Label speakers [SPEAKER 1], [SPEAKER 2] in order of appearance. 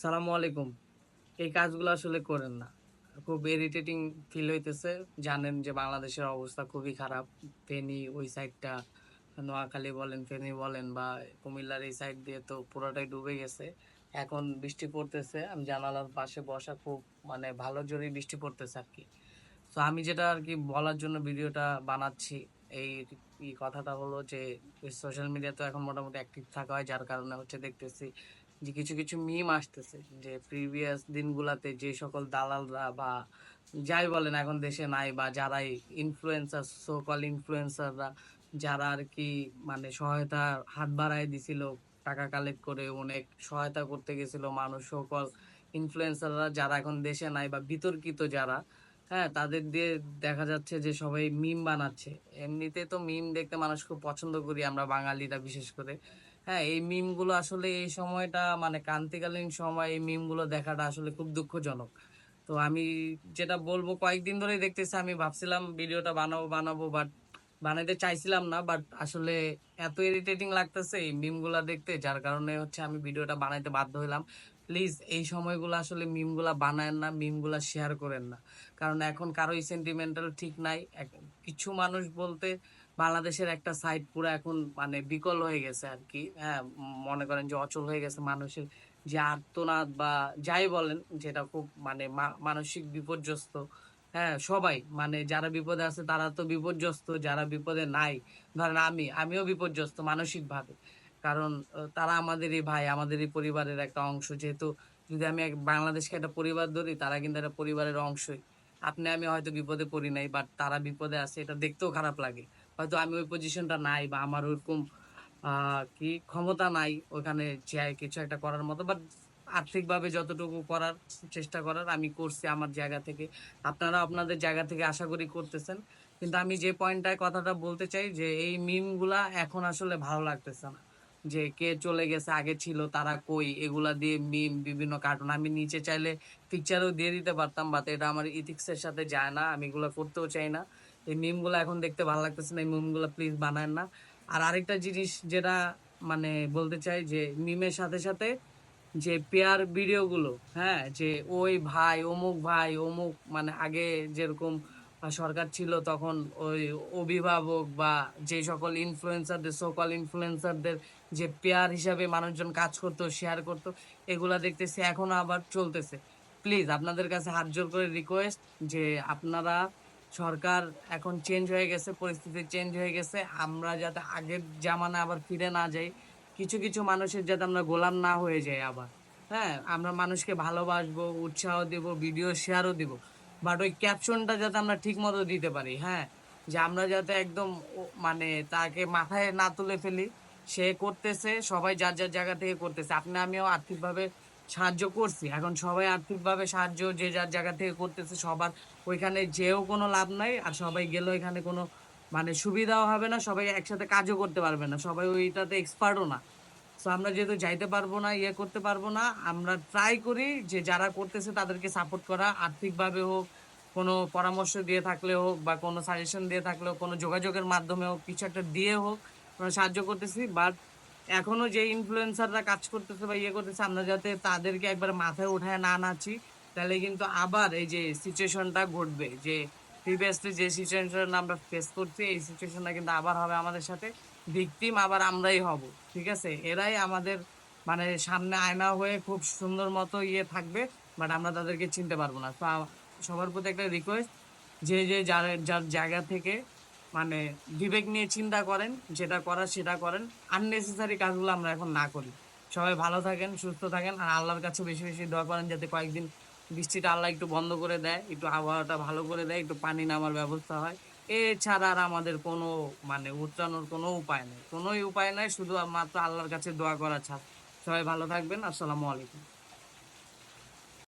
[SPEAKER 1] সালামু আলাইকুম। এই কাজগুলো আসলে করেন না। খুব ইরিটেটিং ফিল হইতেছে। জানেন যে বাংলাদেশের অবস্থা খুবই খারাপ। ফেনী ওই সাইডটা নোয়াখালী বলেন, ফেনী বলেন বা কুমিল্লার এই সাইড দিয়ে তো পুরাটাই ডুবে গেছে। এখন বৃষ্টি পড়তেছে। আমি জানালার পাশে বসা খুব ভালো জোরেই বৃষ্টি পড়তেছে আরকি। তো আমি যেটা আরকি বলার জন্য ভিডিওটা বানাচ্ছি, এই কথাটা হলো যে সোশ্যাল মিডিয়া তো এখন মোটামুটি অ্যাক্টিভ থাকা হয় যার কারণে হচ্ছে দেখতেছি যে কিছু মিম আসতেছে যে প্রিভিয়াস দিনগুলাতে যে সকল দালালরা বা যাই বলেন এখন দেশে নাই বা যারাই ইনফ্লুয়েন্সার সো কল ইনফ্লুয়েন্সাররা যারা আরকি সহায়তার হাত বাড়ায় দিছিল টাকা কালেক্ট করে অনেক সহায়তা করতে গেছিল মানুষ সকল ইনফ্লুয়েন্সাররা যারা এখন দেশে নাই বা বিতর্কিত যারা, হ্যাঁ, তাদের দিয়ে দেখা যাচ্ছে যে সবাই মিম বানাচ্ছে। এমনিতে তো মিম দেখতে মানুষ খুব পছন্দ করি আমরা বাঙালিরা বিশেষ করে। হ্যাঁ, এই মিম গুলো আসলে এই সময়টা ক্রান্তিকালীন সময় এই মিম গুলো দেখাটা আসলে খুব দুঃখজনক। তো আমি যেটা বলবো কয়েকদিন ধরেই দেখতেছি আমি ভাবছিলাম ভিডিওটা বানাবো বাট বানাইতে চাইছিলাম না বাট আসলে এত ইরিটেটিং লাগতেছে এই মিম গুলা দেখতে যার কারণে হচ্ছে আমি ভিডিওটা বানাইতে বাধ্য হইলাম। প্লিজ এই সময়গুলো আসলে মিম গুলা বানায়েন না, মিম গুলা শেয়ার করেন না। কারণ এখন কারোই সেন্টিমেন্টাল ঠিক নাই। কিছু মানুষ বলতে বাংলাদেশের একটা সাইড পুরো এখন বিকল হয়ে গেছে আরকি। হ্যাঁ, মনে করেন যে অচল হয়ে গেছে মানুষের যে আর্তনাদ বা যাই বলেন যেটা খুব মানসিক বিপর্যস্ত। হ্যাঁ, সবাই যারা বিপদে আছে তারা তো বিপর্যস্ত, যারা বিপদে নাই ধরেন আমিও বিপর্যস্ত মানসিকভাবে। কারণ তারা আমাদেরই ভাই, আমাদেরই পরিবারের একটা অংশ। যেহেতু যদি আমি বাংলাদেশকে একটা পরিবার ধরি, তারা কিন্তু একটা পরিবারের অংশই। আপনি আমি হয়তো বিপদে পড়ি নাই বাট তারা বিপদে আছে এটা দেখতেও খারাপ লাগে। হয়তো আমি ওই পজিশনটা নাই বা আমার ওরকম কি ক্ষমতা নাই ওখানে যেয়ে কিছু একটা করার মতো। বাট আর্থিকভাবে যতটুকু করার চেষ্টা করার আমি করছি আমার জায়গা থেকে। আপনারা আপনাদের জায়গা থেকে আশা করি করতেছেন। কিন্তু আমি যে পয়েন্টটায় কথাটা বলতে চাই যে এই মিম গুলা এখন আসলে ভালো লাগতেছে না। যে কে চলে গেছে, আগে ছিল তারা কই? এগুলা দিয়ে মিম বিভিন্ন কার্টুন আমি নিচে চাইলে পিকচারও দিয়ে দিতে পারতাম বাট এটা আমার ইথিক্স এর সাথে যায় না। আমি এগুলা করতেও চাই না। এই মিম গুলা এখন দেখতে ভালো লাগতেছে না। এই মিম গুলা প্লিজ বানায়েন না। আর আরেকটা জিনিস যেটা বলতে চাই যে মিমের সাথে যে পেয়ার ভিডিও গুলো, হ্যাঁ, যে ওই ভাই অমুক ভাই অমুক আগে যেরকম সরকার ছিল তখন ওই অভিভাবক বা যে সকল ইনফ্লুয়েন্সারদের সোকল ইনফ্লুয়েন্সারদের যে পেয়ার হিসাবে মানুষজন কাজ করতো শেয়ার করতো এগুলা দেখতেছি এখনো আবার চলতেছে। প্লিজ আপনাদের কাছে হাত জোর করে রিকোয়েস্ট যে আপনারা সরকার এখন চেঞ্জ হয়ে গেছে, পরিস্থিতি চেঞ্জ হয়ে গেছে। আমরা যাতে আগের জামানায় আবার ফিরে না যাই। কিছু মানুষের যাতে আমরা গোলাম না হয়ে যাই আবার। হ্যাঁ? আমরা মানুষকে ভালোবাসবো, উৎসাহ দিব, ভিডিও শেয়ারও দিব। বাট ওই ক্যাপশনটা যাতে আমরা ঠিকমতো দিতে পারি, হ্যাঁ? যে আমরা যাতে একদম তাকে মাথায় না তুলে ফেলি। সে করতেছে, সবাই যার জায়গা থেকে করতেছে। আপনি আমিও আর্থিকভাবে সাহায্য করছি। এখন সবাই আর্থিকভাবে সাহায্য যে যার জায়গা থেকে করতেছে সবার ওইখানে যেয়েও কোনো লাভ নাই। আর সবাই গেলেও এখানে কোনো সুবিধাও হবে না। সবাই একসাথে কাজও করতে পারবে না। সবাই ওইটাতে এক্সপার্টও না। সো আমরা যেহেতু যাইতে পারবো না, ইয়ে করতে পারবো না, আমরা ট্রাই করি যে যারা করতেছে তাদেরকে সাপোর্ট করা। আর্থিকভাবে হোক, কোনো পরামর্শ দিয়ে থাকলে হোক বা কোনো সাজেশন দিয়ে থাকলে হোক, কোনো যোগাযোগের মাধ্যমে হোক, কিছু একটা দিয়ে হোক আমরা সাহায্য করতেছি। বাট এখনো যে ইনফ্লুয়েন্সাররা কাজ করতেছে বা ইয়ে করতেছে আমরা যাতে তাদেরকে একবারে মাথায় উঠায় না নাচি, তাহলে কিন্তু আবার এই যে সিচুয়েশনটা ঘটবে যে প্রিভিয়াসলি যে সিচুয়েশনটা আমরা ফেস করছি এই সিচুয়েশনটা কিন্তু আবার হবে আমাদের সাথে। ভিকটিম আবার আমরাই হব। ঠিক আছে? এরাই আমাদের সামনে আয়না হয়ে খুব সুন্দর মতো ইয়ে থাকবে। বাট আমরা তাদেরকে চিনতে পারবো না। তো সবার প্রতি একটা রিকোয়েস্ট যে যার জায়গা থেকে মানে বিবেক নিয়ে চিন্তা করেন, যেটা করার সেটা করেন। আননেসেসারি কাজগুলো আমরা এখন না করি। সবাই ভালো থাকেন, সুস্থ থাকেন। আর আল্লাহর কাছে বেশি দোয়া করেন যাতে কয়েকদিন বৃষ্টিটা আল্লাহ একটু বন্ধ করে দেয়, একটু আবহাওয়াটা ভালো করে দেয়, একটু পানি নামার ব্যবস্থা হয়। এছাড়া আর আমাদের কোনো উতরানোর কোনো উপায় নেই। কোনোই উপায় নাই। শুধু মাত্র আল্লাহর কাছে দোয়া করা ছাড়া। সবাই ভালো থাকবেন। আসসালামু আলাইকুম।